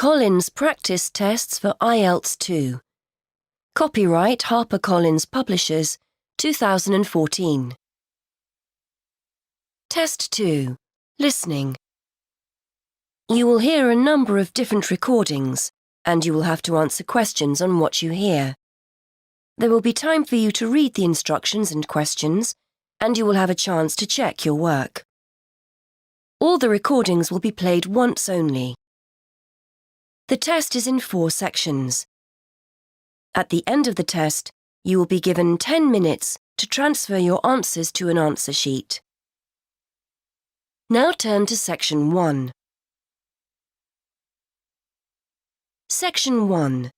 HarperCollins Practice Tests for IELTS 2. Copyright HarperCollins Publishers, 2014. Test 2. Listening. You will hear a number of different recordings, and you will have to answer questions on what you hear. There will be time for you to read the instructions and questions, and you will have a chance to check your work. All the recordings will be played once only. The test is in 4 sections. At the end of the test, you will be given 10 minutes to transfer your answers to an answer sheet. Now turn to Section 1. Section 1.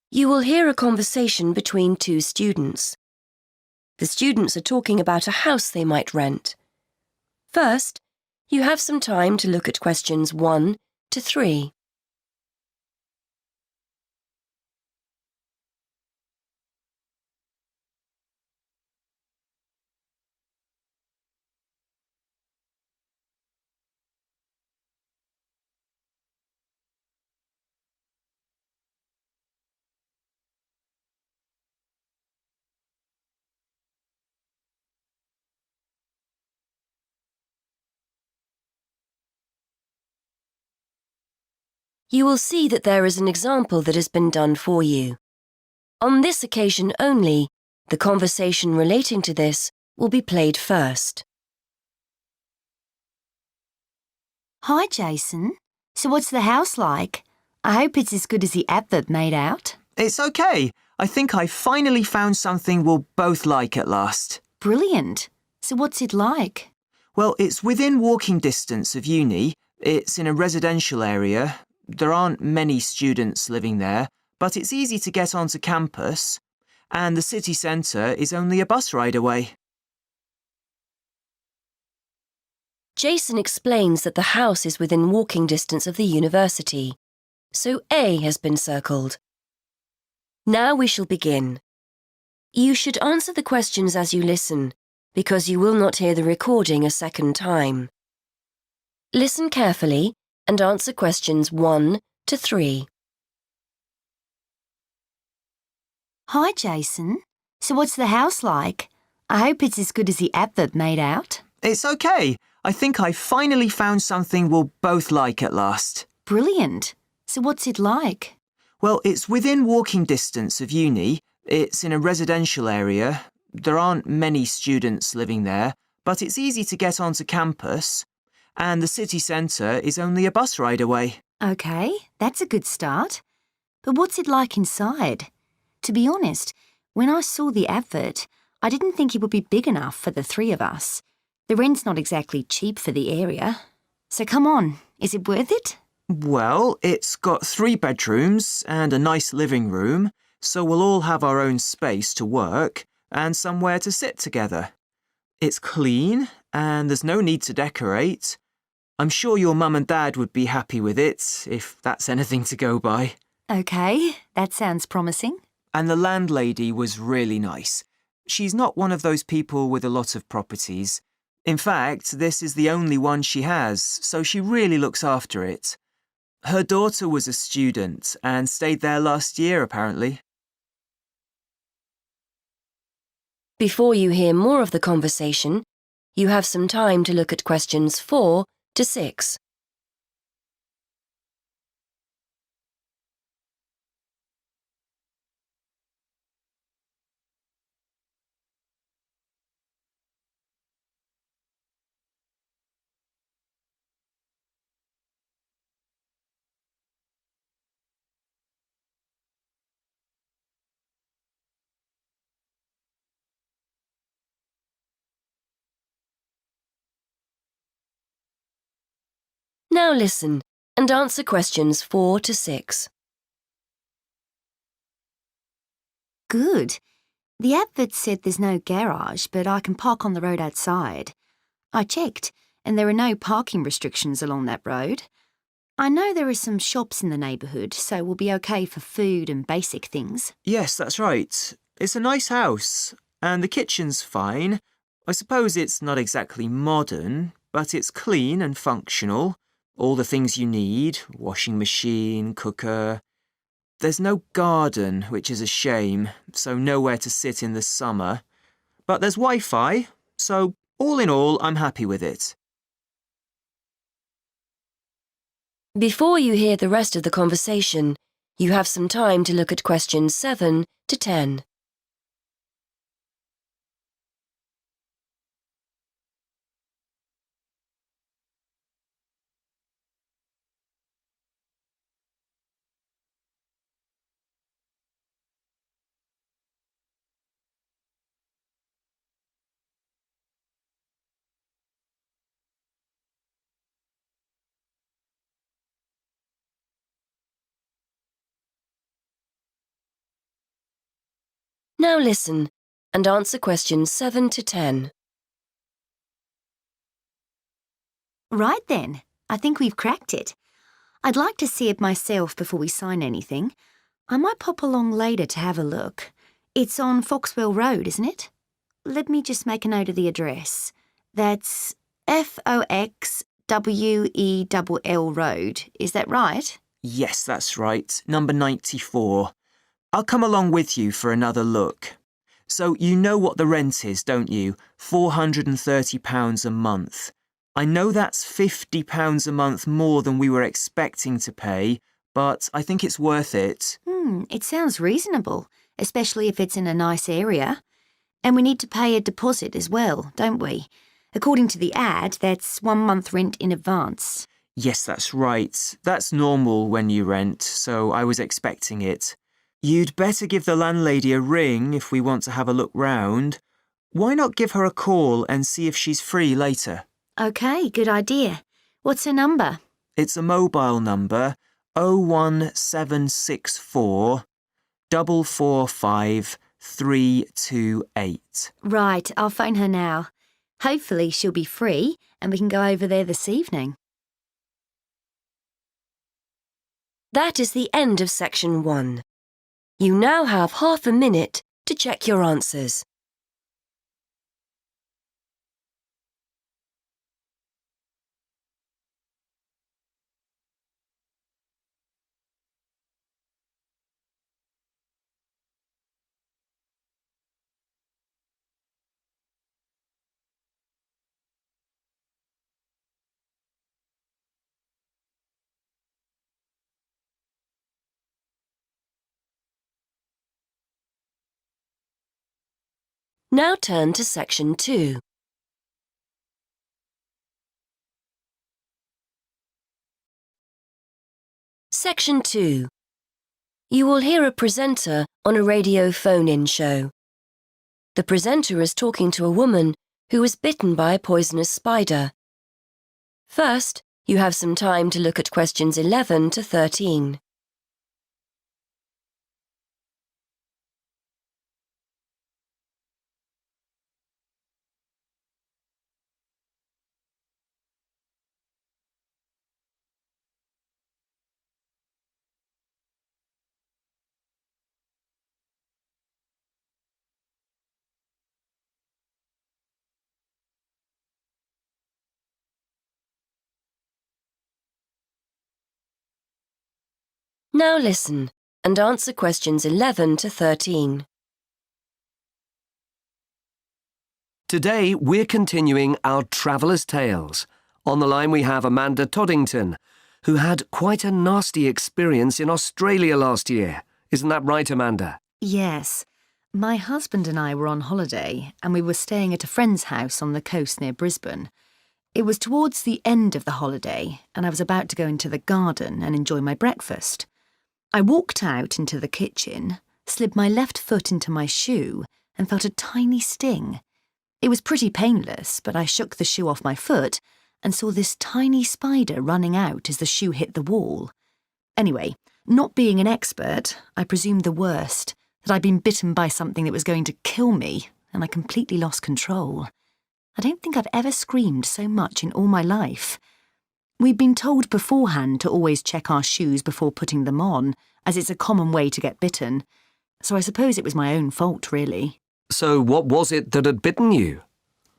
You will hear a conversation between 2 students. The students are talking about a house they might rent. First, you have some time to look at questions 1 to 3. You will see that there is an example that has been done for you. On this occasion only, the conversation relating to this will be played first. Hi, Jason. So what's the house like? I hope it's as good as the advert made out. It's okay. I think I finally found something we'll both like at last. Brilliant. So what's it like? Well, it's within walking distance of uni. It's in a residential area. There aren't many students living there, but it's easy to get onto campus, and the city centre is only a bus ride away. Jason explains that the house is within walking distance of the university, so A has been circled. Now we shall begin. You should answer the questions as you listen, because you will not hear the recording a second time. Listen carefully and answer questions 1 to 3. Hi, Jason. So what's the house like? I hope it's as good as the advert made out. It's okay. I think I finally found something we'll both like at last. Brilliant. So what's it like? Well, it's within walking distance of uni. It's in a residential area. There aren't many students living there, but it's easy to get onto campus, and the city centre is only a bus ride away. OK, that's a good start. But what's it like inside? To be honest, when I saw the advert, I didn't think it would be big enough for the 3 of us. The rent's not exactly cheap for the area. So come on, is it worth it? Well, it's got 3 bedrooms and a nice living room, so we'll all have our own space to work and somewhere to sit together. It's clean and there's no need to decorate. I'm sure your mum and dad would be happy with it, if that's anything to go by. OK, that sounds promising. And the landlady was really nice. She's not one of those people with a lot of properties. In fact, this is the only one she has, so she really looks after it. Her daughter was a student and stayed there last year, apparently. Before you hear more of the conversation, you have some time to look at questions 4 to 6. Now listen and answer questions 4 to 6. Good. The advert said there's no garage, but I can park on the road outside. I checked, and there are no parking restrictions along that road. I know there are some shops in the neighbourhood, so we'll be OK for food and basic things. Yes, that's right. It's a nice house, and the kitchen's fine. I suppose it's not exactly modern, but it's clean and functional. all the things you need, washing machine, cooker. There's no garden, which is a shame, so nowhere to sit in the summer. But there's Wi-Fi, so all in all, I'm happy with it. Before you hear the rest of the conversation, you have some time to look at questions 7 to 10. Now listen and answer questions 7 to 10. Right then, I think we've cracked it. I'd like to see it myself before we sign anything. I might pop along later to have a look. It's on Foxwell Road, isn't it? Let me just make a note of the address. That's Foxwell Road. Is that right? Yes, that's right, number 94. I'll come along with you for another look. So you know what the rent is, don't you? £430 a month. I know that's £50 a month more than we were expecting to pay, but I think it's worth it. It sounds reasonable, especially if it's in a nice area. And we need to pay a deposit as well, don't we? According to the ad, that's 1 month rent in advance. Yes, that's right. That's normal when you rent, so I was expecting it. You'd better give the landlady a ring if we want to have a look round. Why not give her a call and see if she's free later? OK, good idea. What's her number? It's a mobile number, 01764 445 328. Right, I'll phone her now. Hopefully she'll be free and we can go over there this evening. That is the end of section 1. You now have half a minute to check your answers. Now turn to section 2. Section 2. You will hear a presenter on a radio phone-in show. The presenter is talking to a woman who was bitten by a poisonous spider. First, you have some time to look at questions 11 to 13. Now listen and answer questions 11 to 13. Today, we're continuing our Traveller's Tales. On the line we have Amanda Toddington, who had quite a nasty experience in Australia last year. Isn't that right, Amanda? Yes. My husband and I were on holiday and we were staying at a friend's house on the coast near Brisbane. It was towards the end of the holiday and I was about to go into the garden and enjoy my breakfast. I walked out into the kitchen, slid my left foot into my shoe and felt a tiny sting. It was pretty painless, but I shook the shoe off my foot and saw this tiny spider running out as the shoe hit the wall. Anyway, not being an expert, I presumed the worst, that I'd been bitten by something that was going to kill me, and I completely lost control. I don't think I've ever screamed so much in all my life. We'd been told beforehand to always check our shoes before putting them on, as it's a common way to get bitten. So I suppose it was my own fault, really. So what was it that had bitten you?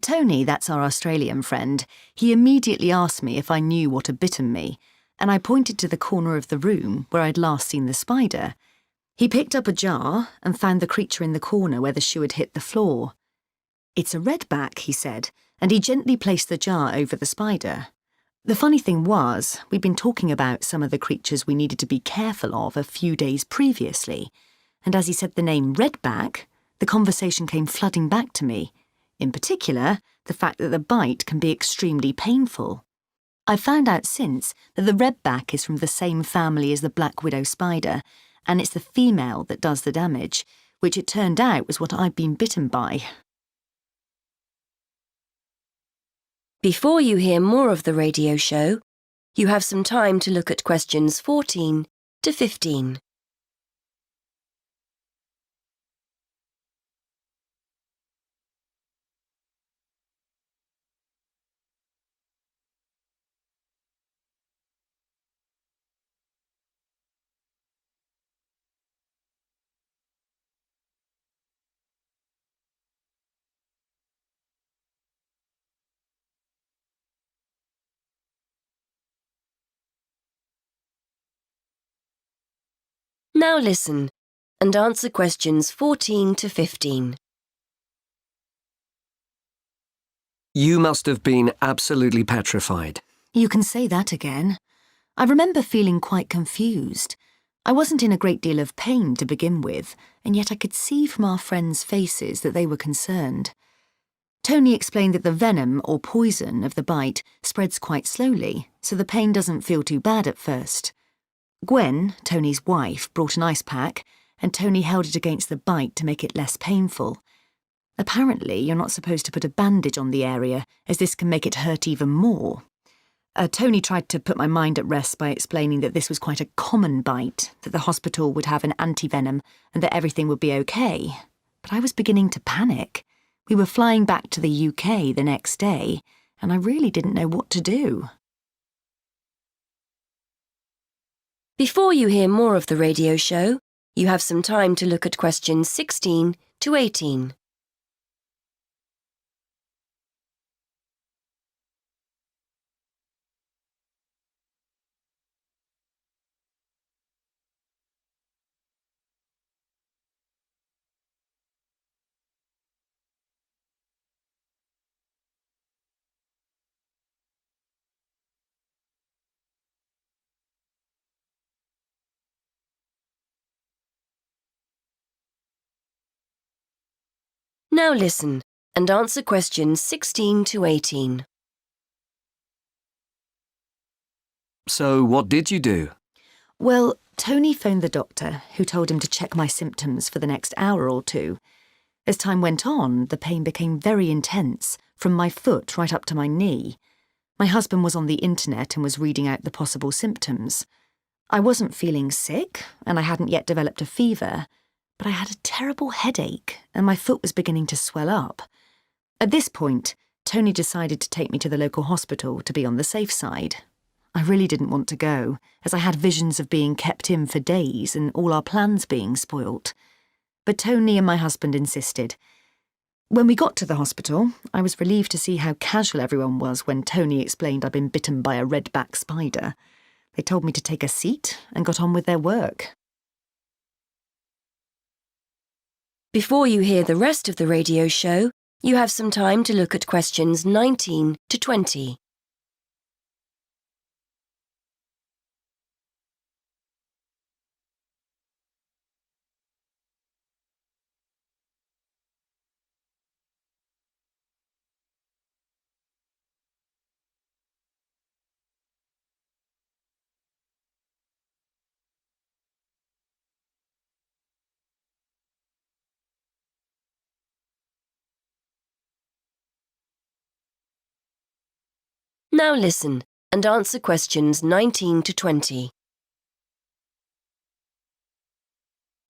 Tony, that's our Australian friend, he immediately asked me if I knew what had bitten me, and I pointed to the corner of the room where I'd last seen the spider. He picked up a jar and found the creature in the corner where the shoe had hit the floor. "It's a redback," he said, and he gently placed the jar over the spider. The funny thing was, we'd been talking about some of the creatures we needed to be careful of a few days previously, and as he said the name redback, the conversation came flooding back to me. In particular, the fact that the bite can be extremely painful. I've found out since that the redback is from the same family as the black widow spider, and it's the female that does the damage, which it turned out was what I'd been bitten by. Before you hear more of the radio show, you have some time to look at questions 14 to 15. Now listen and answer questions 14 to 15. You must have been absolutely petrified. You can say that again. I remember feeling quite confused. I wasn't in a great deal of pain to begin with, and yet I could see from our friends' faces that they were concerned. Tony explained that the venom or poison of the bite spreads quite slowly, so the pain doesn't feel too bad at first. Gwen, Tony's wife, brought an ice pack, and Tony held it against the bite to make it less painful. Apparently, you're not supposed to put a bandage on the area, as this can make it hurt even more. Tony tried to put my mind at rest by explaining that this was quite a common bite, that the hospital would have an antivenom, and that everything would be okay. But I was beginning to panic. We were flying back to the UK the next day, and I really didn't know what to do. Before you hear more of the radio show, you have some time to look at questions 16 to 18. Now listen and answer questions 16 to 18. So what did you do? Well, Tony phoned the doctor, who told him to check my symptoms for the next hour or two. As time went on, the pain became very intense, from my foot right up to my knee. My husband was on the internet and was reading out the possible symptoms. I wasn't feeling sick, and I hadn't yet developed a fever, but I had a terrible headache, and my foot was beginning to swell up. At this point, Tony decided to take me to the local hospital to be on the safe side. I really didn't want to go, as I had visions of being kept in for days and all our plans being spoilt. But Tony and my husband insisted. When we got to the hospital, I was relieved to see how casual everyone was when Tony explained I'd been bitten by a redback spider. They told me to take a seat and got on with their work. Before you hear the rest of the radio show, you have some time to look at questions 19 to 20. Now listen and answer questions 19 to 20.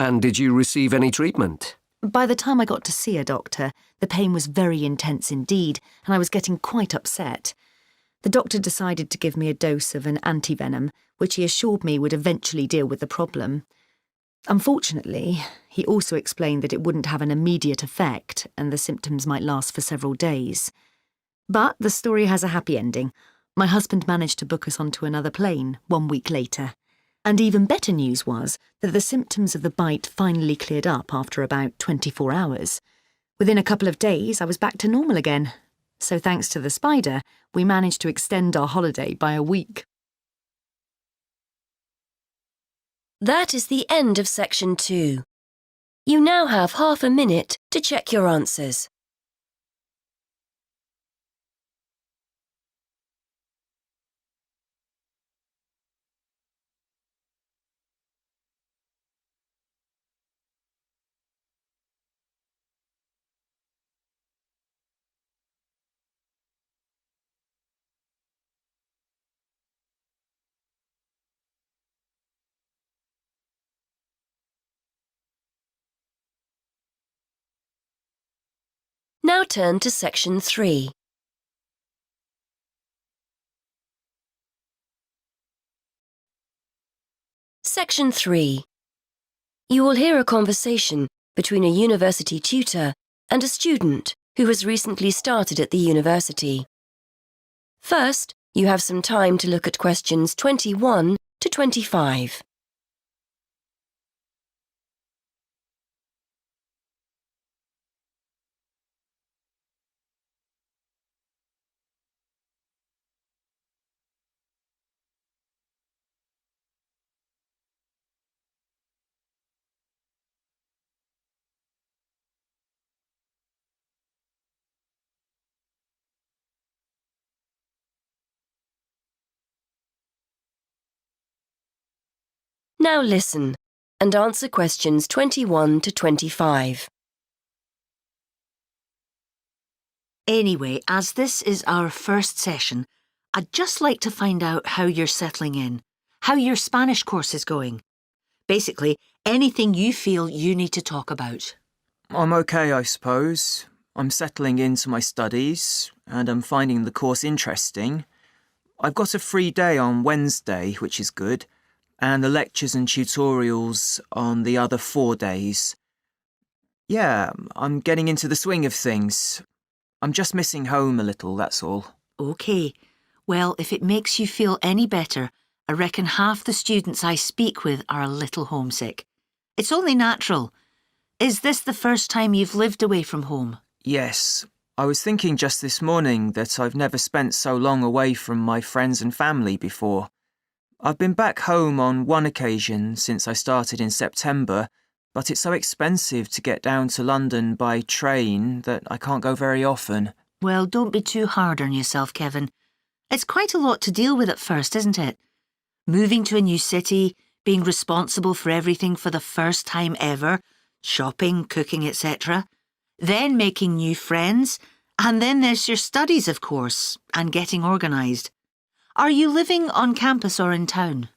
And did you receive any treatment? By the time I got to see a doctor, the pain was very intense indeed, and I was getting quite upset. The doctor decided to give me a dose of an antivenom, which he assured me would eventually deal with the problem. Unfortunately, he also explained that it wouldn't have an immediate effect and the symptoms might last for several days. But the story has a happy ending. My husband managed to book us onto another plane 1 week later. And even better news was that the symptoms of the bite finally cleared up after about 24 hours. Within a couple of days, I was back to normal again. So thanks to the spider, we managed to extend our holiday by a week. That is the end of section 2. You now have half a minute to check your answers. Now turn to section 3. Section 3. You will hear a conversation between a university tutor and a student who has recently started at the university. First, you have some time to look at questions 21 to 25. Now listen and answer questions 21 to 25. Anyway, as this is our first session, I'd just like to find out how you're settling in, how your Spanish course is going. Basically, anything you feel you need to talk about. I'm okay, I suppose. I'm settling into my studies, and I'm finding the course interesting. I've got a free day on Wednesday, which is good, and the lectures and tutorials on the other 4 days. Yeah, I'm getting into the swing of things. I'm just missing home a little, that's all. OK. Well, if it makes you feel any better, I reckon half the students I speak with are a little homesick. It's only natural. Is this the first time you've lived away from home? Yes, I was thinking just this morning that I've never spent so long away from my friends and family before. I've been back home on one occasion since I started in September, but it's so expensive to get down to London by train that I can't go very often. Well, don't be too hard on yourself, Kevin. It's quite a lot to deal with at first, isn't it? Moving to a new city, being responsible for everything for the first time ever, shopping, cooking, etc. Then making new friends, and then there's your studies, of course, and getting organised. Are you living on campus or in town?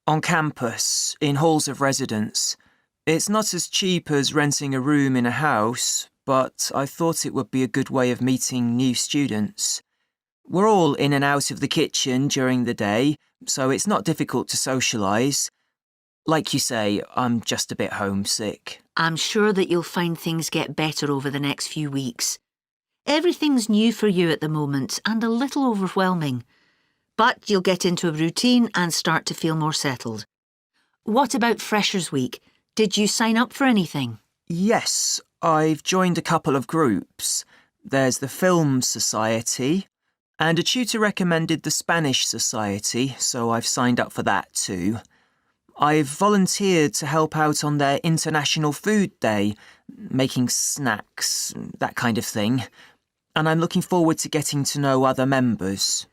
On campus, in halls of residence. It's not as cheap as renting a room in a house, but I thought it would be a good way of meeting new students. We're all in and out of the kitchen during the day, so it's not difficult to socialise. Like you say, I'm just a bit homesick. I'm sure that you'll find things get better over the next few weeks. Everything's new for you at the moment and a little overwhelming. But you'll get into a routine and start to feel more settled. What about Freshers' Week? Did you sign up for anything? Yes, I've joined a couple of groups. There's the Film Society, and a tutor recommended the Spanish Society, so I've signed up for that too. I've volunteered to help out on their International Food Day, making snacks, that kind of thing, and I'm looking forward to getting to know other members.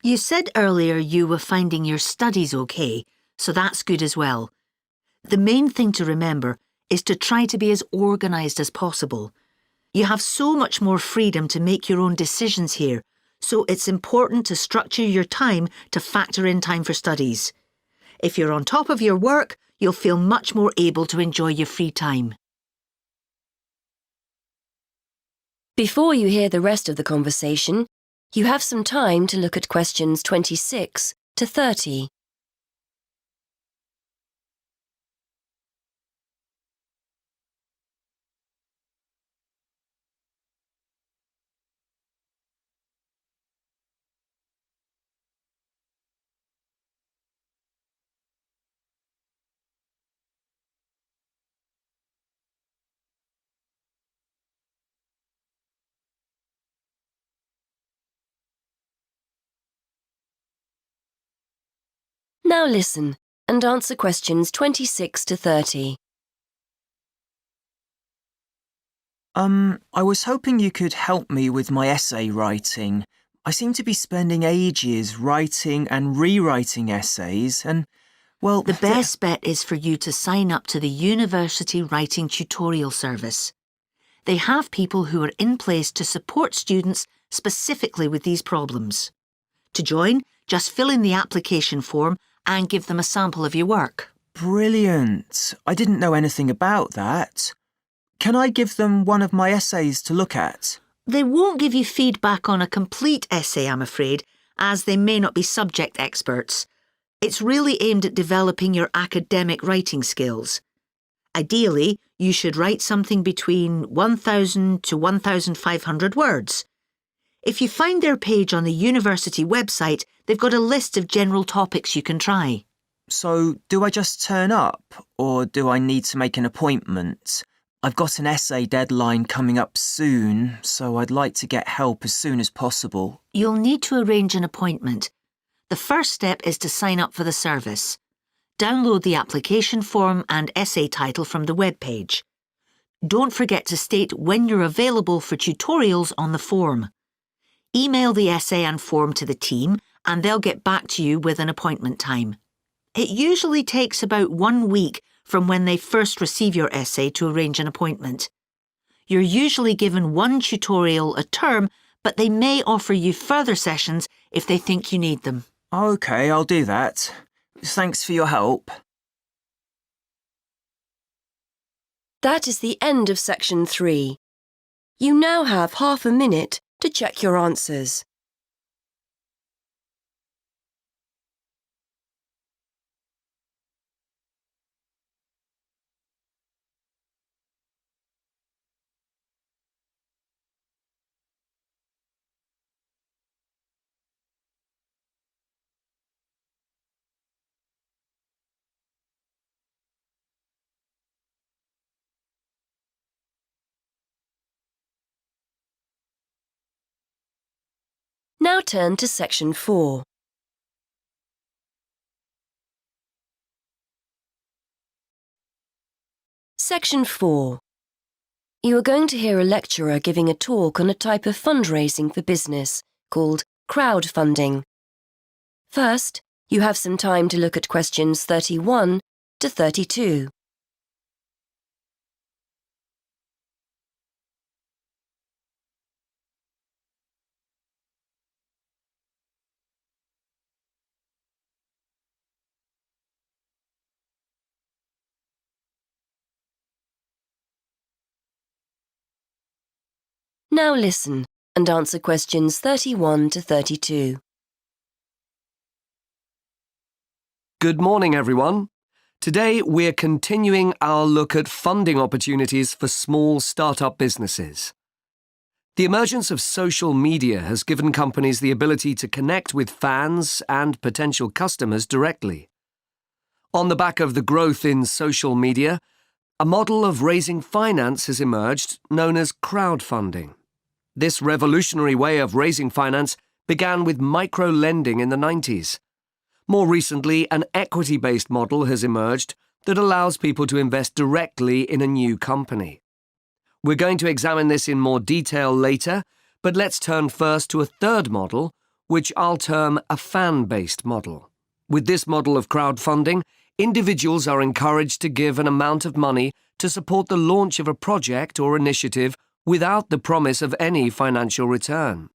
You said earlier you were finding your studies okay, so that's good as well. The main thing to remember is to try to be as organised as possible. You have so much more freedom to make your own decisions here, so it's important to structure your time to factor in time for studies. If you're on top of your work, you'll feel much more able to enjoy your free time. Before you hear the rest of the conversation, you have some time to look at questions 26 to 30. Now listen and answer questions 26 to 30. I was hoping you could help me with my essay writing. I seem to be spending ages writing and rewriting essays and, well... The best bet is for you to sign up to the University Writing Tutorial Service. They have people who are in place to support students specifically with these problems. To join, just fill in the application form and give them a sample of your work. Brilliant. I didn't know anything about that. Can I give them one of my essays to look at? They won't give you feedback on a complete essay, I'm afraid, as they may not be subject experts. It's really aimed at developing your academic writing skills. Ideally, you should write something between 1,000 to 1,500 words. If you find their page on the university website, they've got a list of general topics you can try. So, do I just turn up, or do I need to make an appointment? I've got an essay deadline coming up soon, so I'd like to get help as soon as possible. You'll need to arrange an appointment. The first step is to sign up for the service. Download the application form and essay title from the web page. Don't forget to state when you're available for tutorials on the form. Email the essay and form to the team and they'll get back to you with an appointment time. It usually takes about 1 week from when they first receive your essay to arrange an appointment. You're usually given 1 tutorial a term, but they may offer you further sessions if they think you need them. OK, I'll do that. Thanks for your help. That is the end of section 3. You now have half a minute to check your answers. Now turn to section 4. Section 4. You are going to hear a lecturer giving a talk on a type of fundraising for business called crowdfunding. First, you have some time to look at questions 31 to 32. Now listen and answer questions 31 to 32. Good morning, everyone. Today, we're continuing our look at funding opportunities for small startup businesses. The emergence of social media has given companies the ability to connect with fans and potential customers directly. On the back of the growth in social media, a model of raising finance has emerged known as crowdfunding. This revolutionary way of raising finance began with micro-lending in the 90s. More recently, an equity-based model has emerged that allows people to invest directly in a new company. We're going to examine this in more detail later, but let's turn first to a third model, which I'll term a fan-based model. With this model of crowdfunding, individuals are encouraged to give an amount of money to support the launch of a project or initiative without the promise of any financial return.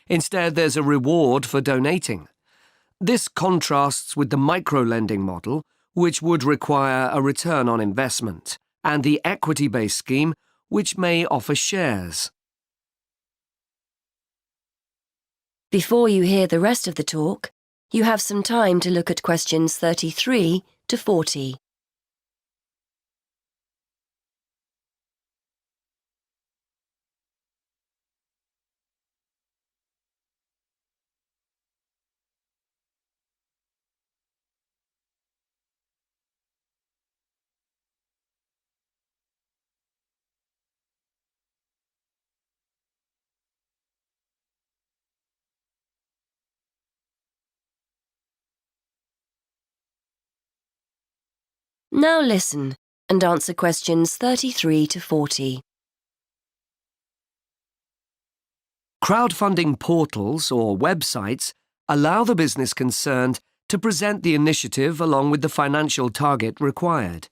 Instead, there's a reward for donating. This contrasts with the micro-lending model, which would require a return on investment, and the equity-based scheme, which may offer shares. Before you hear the rest of the talk, you have some time to look at questions 33 to 40. Now listen and answer questions 33 to 40. Crowdfunding portals or websites allow the business concerned to present the initiative along with the financial target required.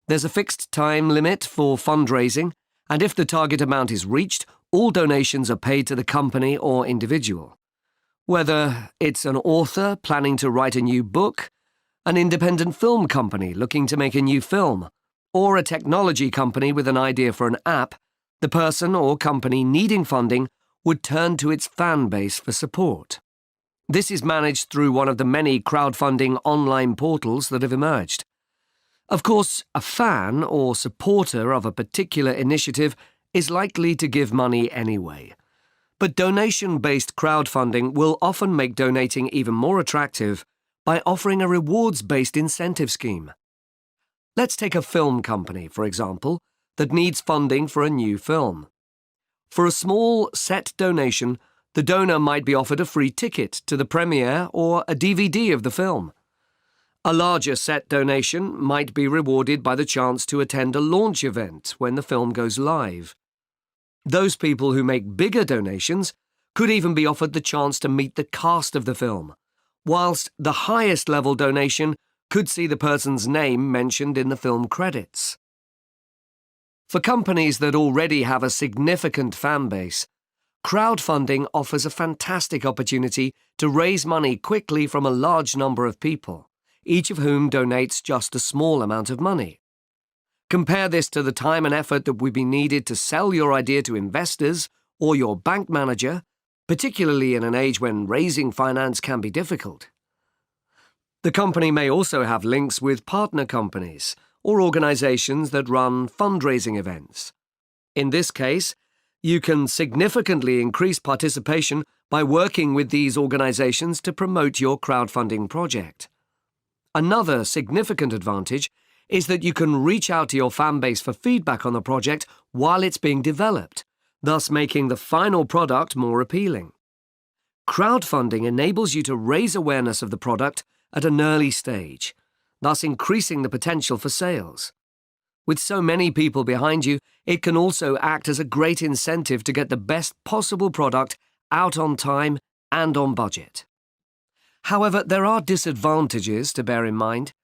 There's a fixed time limit for fundraising, and if the target amount is reached, all donations are paid to the company or individual. Whether it's an author planning to write a new book, an independent film company looking to make a new film, or a technology company with an idea for an app, the person or company needing funding would turn to its fan base for support. This is managed through one of the many crowdfunding online portals that have emerged. Of course, a fan or supporter of a particular initiative is likely to give money anyway. But donation-based crowdfunding will often make donating even more attractive by offering a rewards-based incentive scheme. Let's take a film company, for example, that needs funding for a new film. For a small set donation, the donor might be offered a free ticket to the premiere or a DVD of the film. A larger set donation might be rewarded by the chance to attend a launch event when the film goes live. Those people who make bigger donations could even be offered the chance to meet the cast of the film, whilst the highest level donation could see the person's name mentioned in the film credits. For companies that already have a significant fan base, crowdfunding offers a fantastic opportunity to raise money quickly from a large number of people, each of whom donates just a small amount of money. Compare this to the time and effort that would be needed to sell your idea to investors or your bank manager, particularly in an age when raising finance can be difficult. The company may also have links with partner companies or organizations that run fundraising events. In this case, you can significantly increase participation by working with these organizations to promote your crowdfunding project. Another significant advantage is that you can reach out to your fan base for feedback on the project while it's being developed, thus making the final product more appealing. Crowdfunding enables you to raise awareness of the product at an early stage, thus increasing the potential for sales. With so many people behind you, it can also act as a great incentive to get the best possible product out on time and on budget. However, there are disadvantages to bear in mind.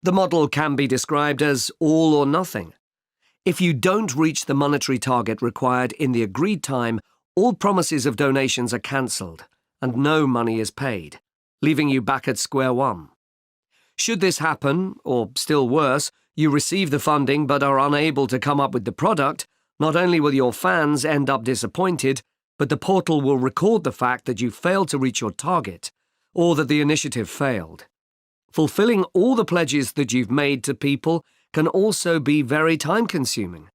The model can be described as all or nothing. If you don't reach the monetary target required in the agreed time, all promises of donations are cancelled and no money is paid, leaving you back at square one. Should this happen, or still worse, you receive the funding but are unable to come up with the product, not only will your fans end up disappointed, but the portal will record the fact that you failed to reach your target, or that the initiative failed. Fulfilling all the pledges that you've made to people can also be very time-consuming.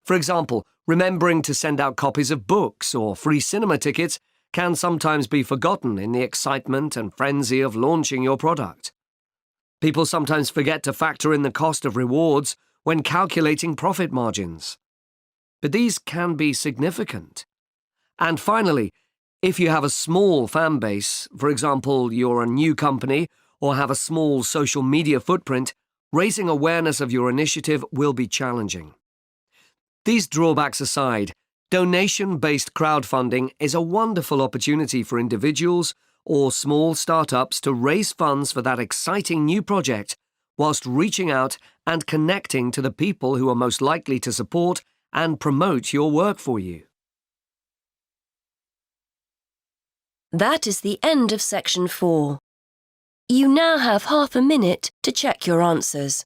For example, remembering to send out copies of books or free cinema tickets can sometimes be forgotten in the excitement and frenzy of launching your product. People sometimes forget to factor in the cost of rewards when calculating profit margins. But these can be significant. And finally, if you have a small fan base, for example, you're a new company or have a small social media footprint, raising awareness of your initiative will be challenging. These drawbacks aside, donation-based crowdfunding is a wonderful opportunity for individuals or small startups to raise funds for that exciting new project whilst reaching out and connecting to the people who are most likely to support and promote your work for you. That is the end of section 4. You now have half a minute to check your answers.